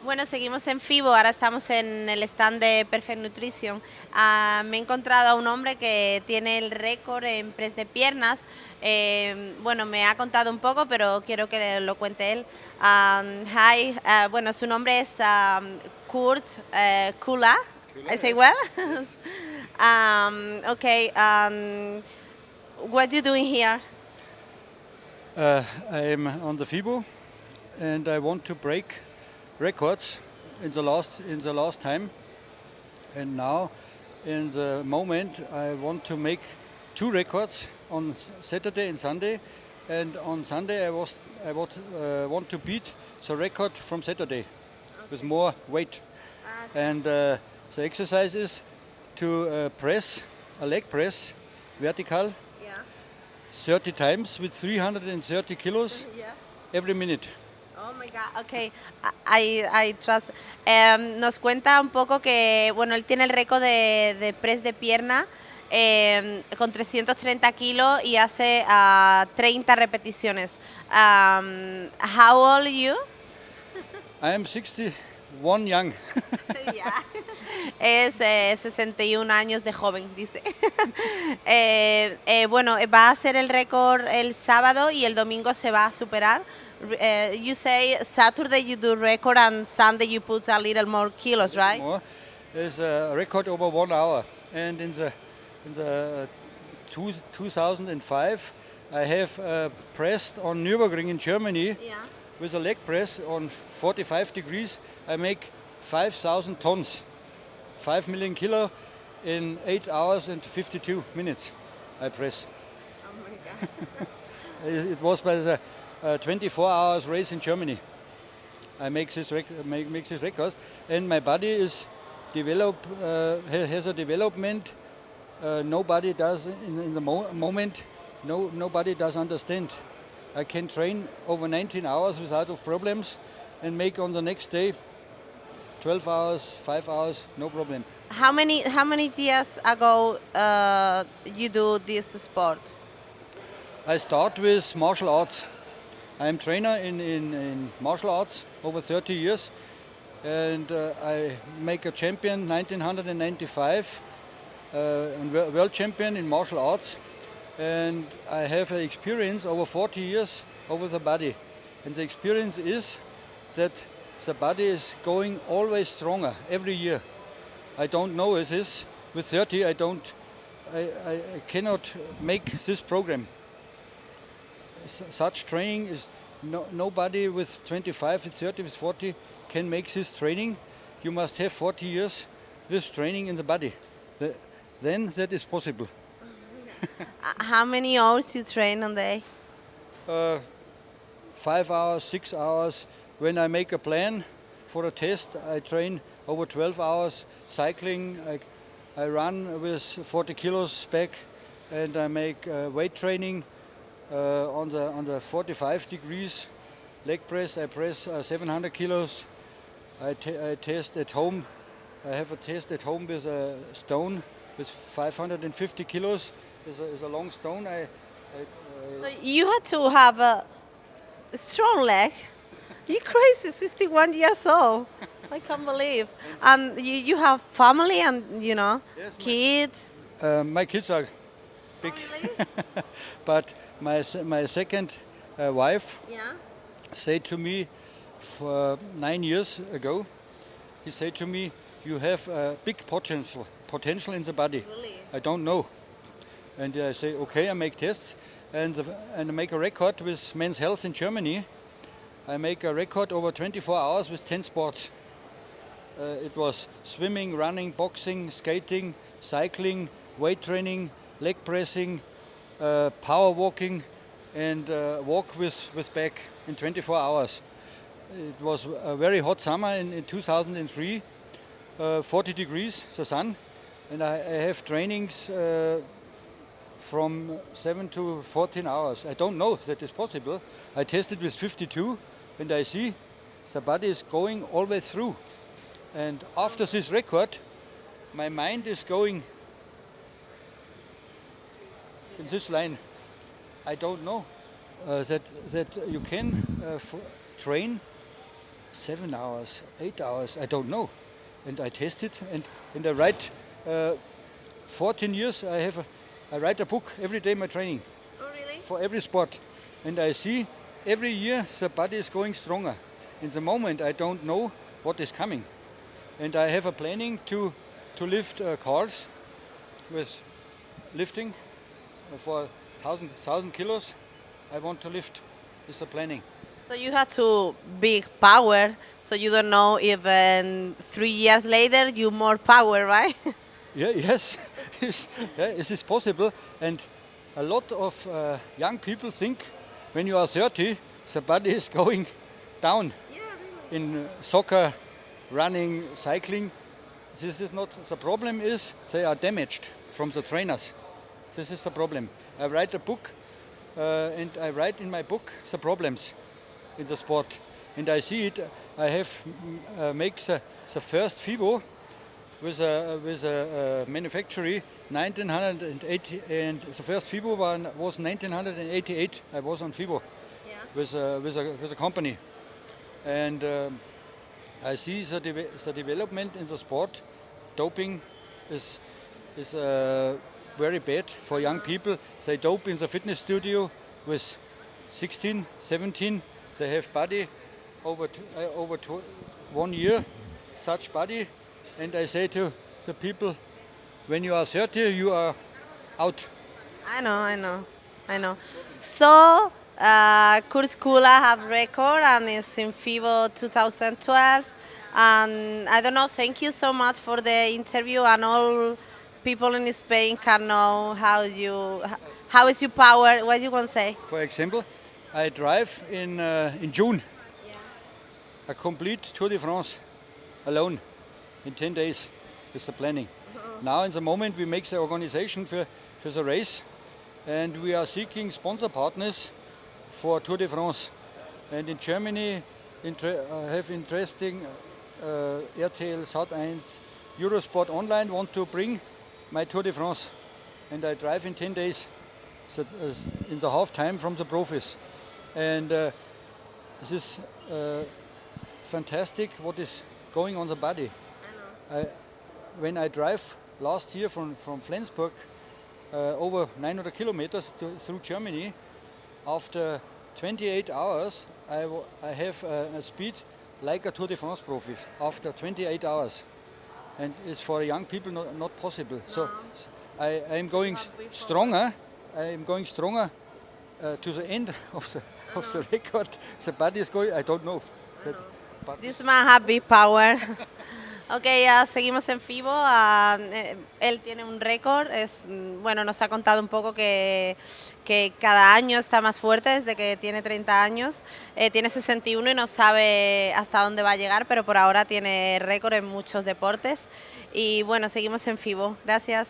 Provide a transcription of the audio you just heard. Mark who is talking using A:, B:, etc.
A: Bueno, seguimos en FIBO, ahora estamos en el stand de Perfect Nutrition. Me he encontrado a un hombre que tiene el récord en press de piernas. Bueno, me ha contado un poco, pero quiero que lo cuente él. Hi, bueno, su nombre es Kurt Kula. I say well? Okay, what are you doing here?
B: I am on the FIBO and I want to break records in the last time, and now in the moment I want to make two records on Saturday and Sunday, and on Sunday I want to beat the record from Saturday with more weight. And the exercise is to press a leg press vertical 30 times with 330 kilos every minute.
A: Oh my God, okay, I trust. Nos cuenta un poco que, bueno, él tiene el récord de press de pierna con 330 kilos y hace 30 repeticiones. How old are you?
B: I am 61 young.
A: Yeah. Es 61 años de joven, dice. Bueno, va a hacer el récord el sábado y el domingo se va a superar. You say Saturday you do record and Sunday you put a little more kilos, right?
B: More. There's a record over 1 hour, and in the 2005 I have pressed on Nürburgring in Germany with a leg press on 45 degrees. I make 5,000 tons, 5 million kilo in 8 hours and 52 minutes. I press.
A: Oh my God.
B: It was by the 24 hours race in Germany. I make this record, and my body is has a development nobody does in the moment. Nobody does understand. I can train over 19 hours without of problems, and make on the next day 12 hours, 5 hours, no problem.
A: How many years ago you do this sport?
B: I start with martial arts. I am trainer in martial arts over 30 years, and I make a champion 1995, and world champion in martial arts, and I have an experience over 40 years over the body, and the experience is that the body is going always stronger every year. I don't know it is with 30. I cannot make this program. Such training is nobody with 25, with 30, with 40 can make this training. You must have 40 years this training in the body. Then that is possible.
A: How many hours you train a day?
B: 5 hours, 6 hours. When I make a plan for a test, I train over 12 hours. Cycling, I run with 40 kilos back, and I make weight training. On the 45 degrees leg press, I press 700 kilos. I test at home. I have a test at home with a stone with 550 kilos. Is a long stone.
A: So you had to have a strong leg. You're crazy, 61 years old. I can't believe. And you have family and
B: Yes,
A: kids.
B: my kids are big,
A: Really?
B: but my second wife
A: Yeah.
B: said to me for 9 years ago, he said to me, you have a big potential in the body.
A: Really?
B: I don't know. And I say, okay, I make tests and I make a record with Men's Health in Germany. I make a record over 24 hours with 10 sports. It was swimming, running, boxing, skating, cycling, weight training, leg pressing, power walking, and walk with back in 24 hours. It was a very hot summer in 2003, 40 degrees, the sun, and I have trainings from 7 to 14 hours. I don't know that is possible. I tested with 52, and I see the body is going all the way through. And after this record, my mind is going in this line. I don't know that you can train 7 hours, 8 hours. I don't know. And I tested, and I write 14 years. I write a book every day. My training.
A: Oh, really?
B: For every sport, and I see every year the body is going stronger. In the moment, I don't know what is coming. And I have a planning to lift cars with lifting for 1,000 kilos. I want to lift. It's a planning.
A: So you had to big power, so you don't know if 3 years later you more power, right?
B: Yeah, yes, it is possible. And a lot of young people think when you are 30, the body is going down.
A: Yeah, really.
B: In soccer, running, cycling, this is not the problem. Is they are damaged from the trainers. This is the problem. I write a book, and I write in my book the problems in the sport, and I see it. I have make the first FIBO with a manufacturer 1980, and the first FIBO was 1988. I was on FIBO.
A: Yeah.
B: With a company, and I see the development in the sport. Doping is very bad for young people. They dope in the fitness studio with 16, 17. They have body over 1 year, such body. And I say to the people, when you are 30, you are out.
A: I know. So, Kurt Kula have record and it's in FIBO 2012. And I don't know, thank you so much for the interview, and all people in Spain can know how is your power, what you want to say?
B: For example, I drive in June a complete Tour de France alone in 10 days with the planning. Now in the moment we make the organization for the race, and we are seeking sponsor partners for Tour de France. And in Germany have interesting RTL, Sat.1, Eurosport Online want to bring my Tour de France, and I drive in 10 days in the half time from the profis. And this is fantastic what is going on the body. When I drive last year from Flensburg over 900 kilometers through Germany, after 28 hours I have a speed like a Tour de France profi after 28 hours. And it's for young people not possible. No. So I am going stronger. I am going stronger to the end of the record. The body is going, I don't know.
A: This man has big power. Ok, ya seguimos en FIBO. Él tiene un récord. Bueno, nos ha contado un poco que cada año está más fuerte desde que tiene 30 años. Tiene 61 y no sabe hasta dónde va a llegar, pero por ahora tiene récord en muchos deportes. Y bueno, seguimos en FIBO. Gracias.